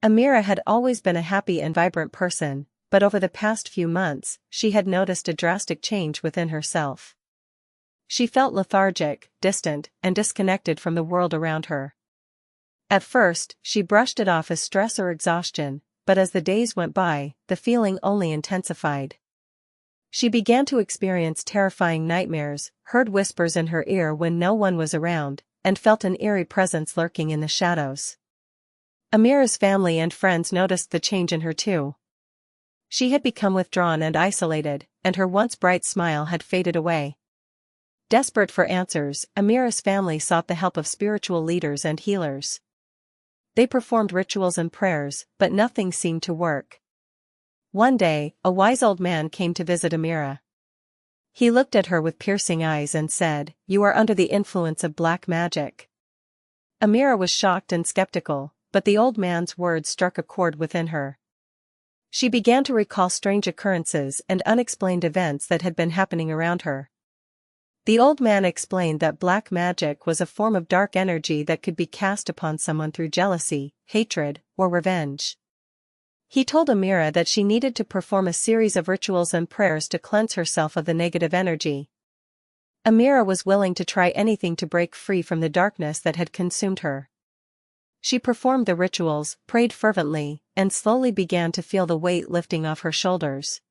Amira had always been a happy and vibrant person, but over the past few months, she had noticed a drastic change within herself. She felt lethargic, distant, and disconnected from the world around her. At first, she brushed it off as stress or exhaustion, but as the days went by, the feeling only intensified. She began to experience terrifying nightmares, heard whispers in her ear when no one was around, and felt an eerie presence lurking in the shadows. Amira's family and friends noticed the change in her too. She had become withdrawn and isolated, and her once bright smile had faded away. Desperate for answers, Amira's family sought the help of spiritual leaders and healers. They performed rituals and prayers, but nothing seemed to work. One day, a wise old man came to visit Amira. He looked at her with piercing eyes and said, "You are under the influence of black magic." Amira was shocked and skeptical, but the old man's words struck a chord within her. She began to recall strange occurrences and unexplained events that had been happening around her. The old man explained that black magic was a form of dark energy that could be cast upon someone through jealousy, hatred, or revenge. He told Amira that she needed to perform a series of rituals and prayers to cleanse herself of the negative energy. Amira was willing to try anything to break free from the darkness that had consumed her. She performed the rituals, prayed fervently, and slowly began to feel the weight lifting off her shoulders.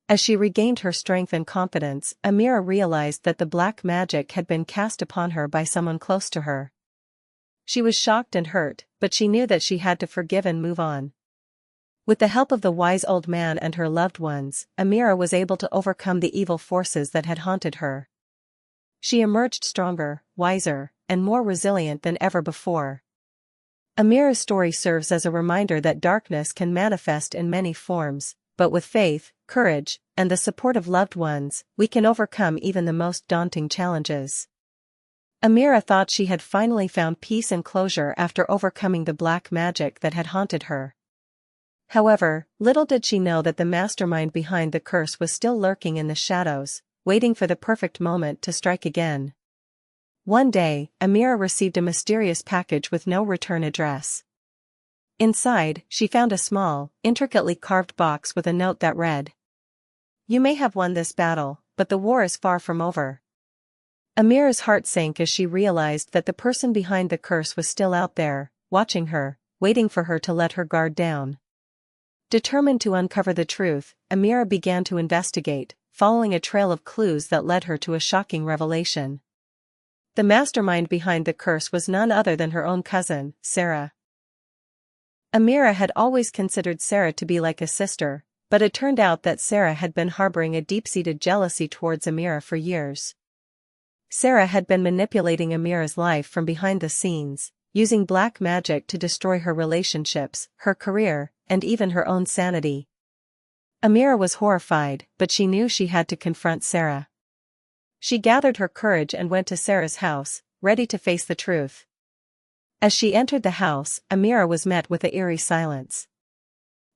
As she regained her strength and confidence, Amira realized that the black magic had been cast upon her by someone close to her. She was shocked and hurt, but she knew that she had to forgive and move on. With the help of the wise old man and her loved ones, Amira was able to overcome the evil forces that had haunted her. She emerged stronger, wiser, and more resilient than ever before. Amira's story serves as a reminder that darkness can manifest in many forms, but with faith, courage, and the support of loved ones, we can overcome even the most daunting challenges. Amira thought she had finally found peace and closure after overcoming the black magic that had haunted her. However, little did she know that the mastermind behind the curse was still lurking in the shadows, waiting for the perfect moment to strike again. One day, Amira received a mysterious package with no return address. Inside, she found a small, intricately carved box with a note that read, "You may have won this battle, but the war is far from over." Amira's heart sank as she realized that the person behind the curse was still out there, watching her, waiting for her to let her guard down. Determined to uncover the truth, Amira began to investigate, following a trail of clues that led her to a shocking revelation. The mastermind behind the curse was none other than her own cousin, Sarah. Amira had always considered Sarah to be like a sister, but it turned out that Sarah had been harboring a deep-seated jealousy towards Amira for years. Sarah had been manipulating Amira's life from behind the scenes, using black magic to destroy her relationships, her career, and even her own sanity. Amira was horrified, but she knew she had to confront Sarah. She gathered her courage and went to Sarah's house, ready to face the truth. As she entered the house, Amira was met with an eerie silence.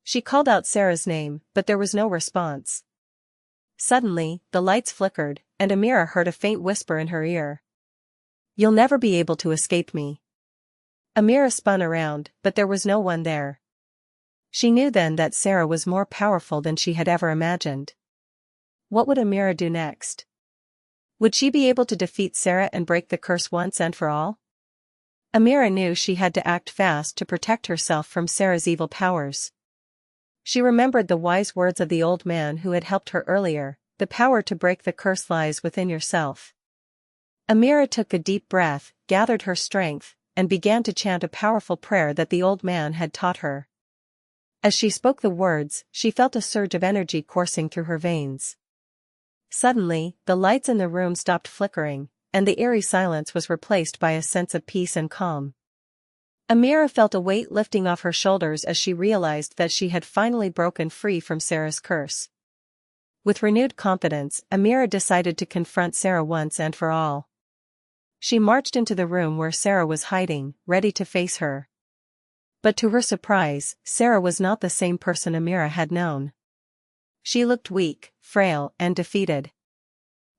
She called out Sarah's name, but there was no response. Suddenly, the lights flickered, and Amira heard a faint whisper in her ear. "You'll never be able to escape me." Amira spun around, but there was no one there. She knew then that Sarah was more powerful than she had ever imagined. What would Amira do next? Would she be able to defeat Sarah and break the curse once and for all? Amira knew she had to act fast to protect herself from Sarah's evil powers. She remembered the wise words of the old man who had helped her earlier, "The power to break the curse lies within yourself." Amira took a deep breath, gathered her strength, and began to chant a powerful prayer that the old man had taught her. As she spoke the words, she felt a surge of energy coursing through her veins. Suddenly, the lights in the room stopped flickering, and the eerie silence was replaced by a sense of peace and calm. Amira felt a weight lifting off her shoulders as she realized that she had finally broken free from Sarah's curse. With renewed confidence, Amira decided to confront Sarah once and for all. She marched into the room where Sarah was hiding, ready to face her. But to her surprise, Sarah was not the same person Amira had known. She looked weak, frail, and defeated.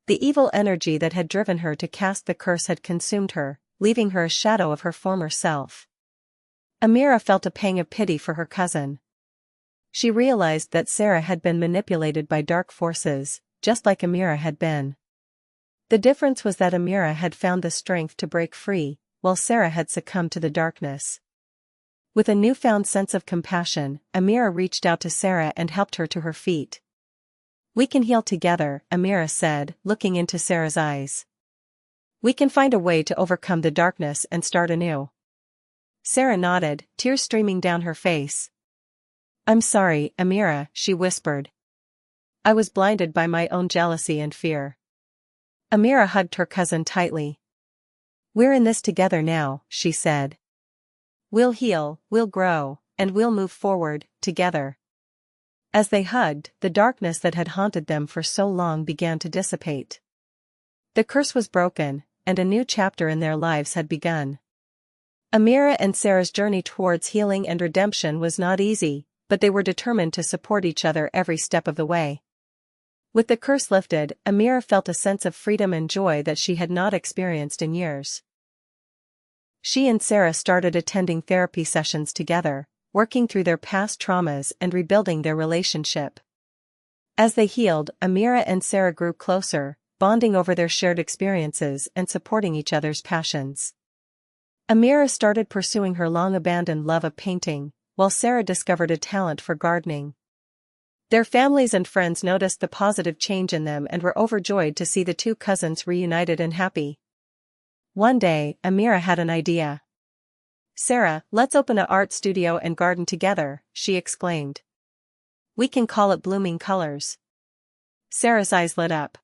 The evil energy that had driven her to cast the curse had consumed her, leaving her a shadow of her former self. Amira felt a pang of pity for her cousin. She realized that Sarah had been manipulated by dark forces, just like Amira had been. The difference was that Amira had found the strength to break free, while Sarah had succumbed to the darkness. With a newfound sense of compassion, Amira reached out to Sarah and helped her to her feet. "We can heal together," Amira said, looking into Sarah's eyes. "We can find a way to overcome the darkness and start anew." Sarah nodded, tears streaming down her face. "I'm sorry, Amira," she whispered. "I was blinded by my own jealousy and fear." Amira hugged her cousin tightly. "We're in this together now," she said. "We'll heal, we'll grow, and we'll move forward, together." As they hugged, the darkness that had haunted them for so long began to dissipate. The curse was broken, and a new chapter in their lives had begun. Amira and Sarah's journey towards healing and redemption was not easy, but they were determined to support each other every step of the way. With the curse lifted, Amira felt a sense of freedom and joy that she had not experienced in years. She and Sarah started attending therapy sessions together, working through their past traumas and rebuilding their relationship. As they healed, Amira and Sarah grew closer, bonding over their shared experiences and supporting each other's passions. Amira started pursuing her long-abandoned love of painting, while Sarah discovered a talent for gardening. Their families and friends noticed the positive change in them and were overjoyed to see the two cousins reunited and happy. One day, Amira had an idea. "Sarah, let's open an art studio and garden together," she exclaimed. "We can call it Blooming Colors." Sarah's eyes lit up.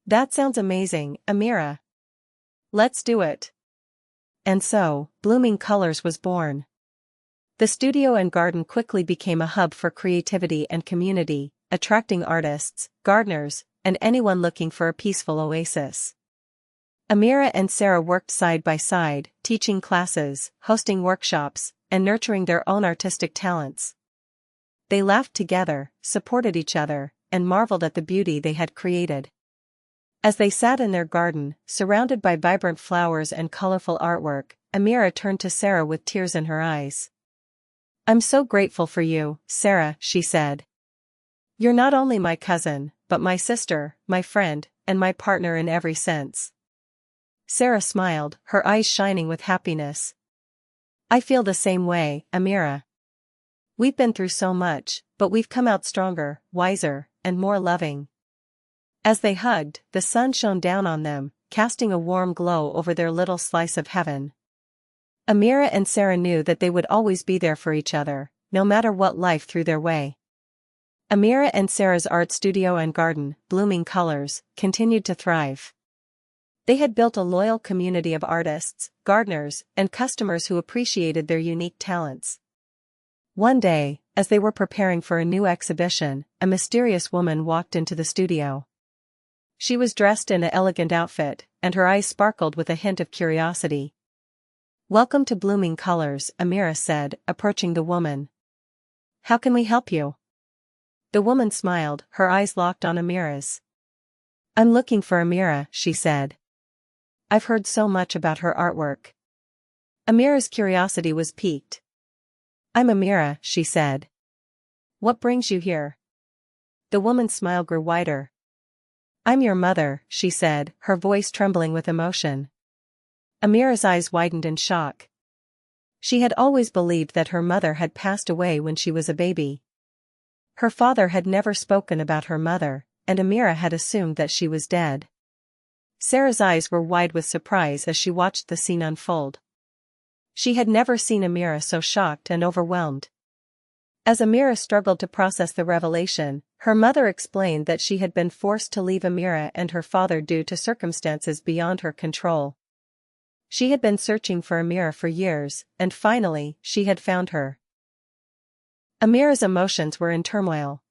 "That sounds amazing, Amira. Let's do it." And so, Blooming Colors was born. The studio and garden quickly became a hub for creativity and community, attracting artists, gardeners, and anyone looking for a peaceful oasis. Amira and Sarah worked side by side, teaching classes, hosting workshops, and nurturing their own artistic talents. They laughed together, supported each other, and marveled at the beauty they had created. As they sat in their garden, surrounded by vibrant flowers and colorful artwork, Amira turned to Sarah with tears in her eyes. "I'm so grateful for you, Sarah," she said. "You're not only my cousin, but my sister, my friend, and my partner in every sense." Sarah smiled, her eyes shining with happiness. "I feel the same way, Amira. We've been through so much, but we've come out stronger, wiser, and more loving." As they hugged, the sun shone down on them, casting a warm glow over their little slice of heaven. Amira and Sarah knew that they would always be there for each other, no matter what life threw their way. Amira and Sarah's art studio and garden, Blooming Colors, continued to thrive. They had built a loyal community of artists, gardeners, and customers who appreciated their unique talents. One day, as they were preparing for a new exhibition, a mysterious woman walked into the studio. She was dressed in an elegant outfit, and her eyes sparkled with a hint of curiosity. "Welcome to Blooming Colors," Amira said, approaching the woman. "How can we help you?" The woman smiled, her eyes locked on Amira's. "I'm looking for Amira," she said. "I've heard so much about her artwork." Amira's curiosity was piqued. "I'm Amira," she said. "What brings you here?" The woman's smile grew wider. "I'm your mother," she said, her voice trembling with emotion. Amira's eyes widened in shock. She had always believed that her mother had passed away when she was a baby. Her father had never spoken about her mother, and Amira had assumed that she was dead. Sarah's eyes were wide with surprise as she watched the scene unfold. She had never seen Amira so shocked and overwhelmed. As Amira struggled to process the revelation, her mother explained that she had been forced to leave Amira and her father due to circumstances beyond her control. She had been searching for Amira for years, and finally, she had found her. Amira's emotions were in turmoil.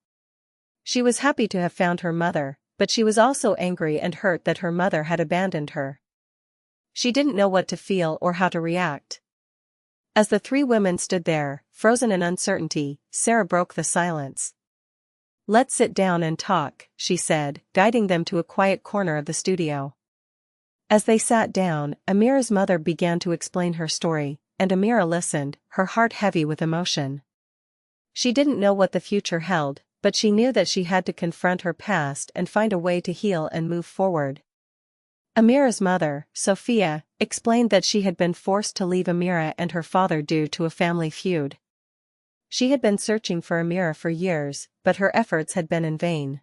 She was happy to have found her mother, but she was also angry and hurt that her mother had abandoned her. She didn't know what to feel or how to react. As the three women stood there, frozen in uncertainty, Sarah broke the silence. "Let's sit down and talk," she said, guiding them to a quiet corner of the studio. As they sat down, Amira's mother began to explain her story, and Amira listened, her heart heavy with emotion. She didn't know what the future held, but she knew that she had to confront her past and find a way to heal and move forward. Amira's mother, Sophia, explained that she had been forced to leave Amira and her father due to a family feud. She had been searching for Amira for years, but her efforts had been in vain.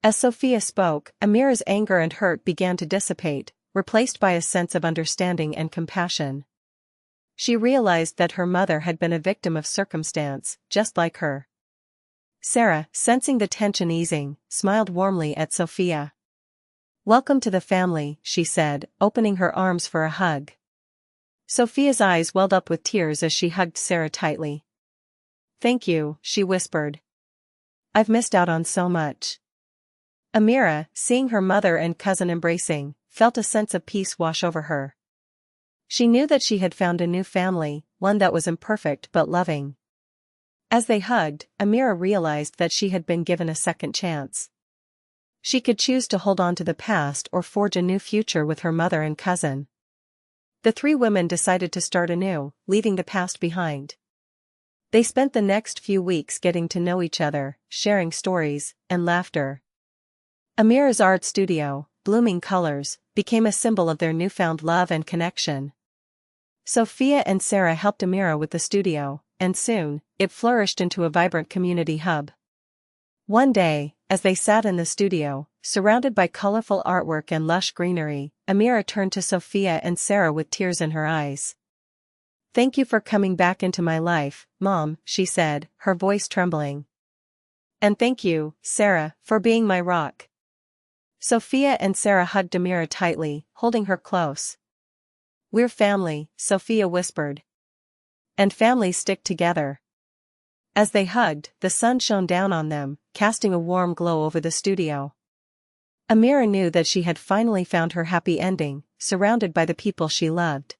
As Sophia spoke, Amira's anger and hurt began to dissipate, replaced by a sense of understanding and compassion. She realized that her mother had been a victim of circumstance, just like her. Sarah, sensing the tension easing, smiled warmly at Sophia. "Welcome to the family," she said, opening her arms for a hug. Sophia's eyes welled up with tears as she hugged Sarah tightly. "Thank you," she whispered. "I've missed out on so much." Amira, seeing her mother and cousin embracing, felt a sense of peace wash over her. She knew that she had found a new family, one that was imperfect but loving. As they hugged, Amira realized that she had been given a second chance. She could choose to hold on to the past or forge a new future with her mother and cousin. The three women decided to start anew, leaving the past behind. They spent the next few weeks getting to know each other, sharing stories and laughter. Amira's art studio, Blooming Colors, became a symbol of their newfound love and connection. Sophia and Sarah helped Amira with the studio, and soon, it flourished into a vibrant community hub. One day, as they sat in the studio, surrounded by colorful artwork and lush greenery, Amira turned to Sophia and Sarah with tears in her eyes. "Thank you for coming back into my life, Mom," she said, her voice trembling. "And thank you, Sarah, for being my rock." Sophia and Sarah hugged Amira tightly, holding her close. "We're family," Sophia whispered. "And families stick together." As they hugged, the sun shone down on them, casting a warm glow over the studio. Amira knew that she had finally found her happy ending, surrounded by the people she loved.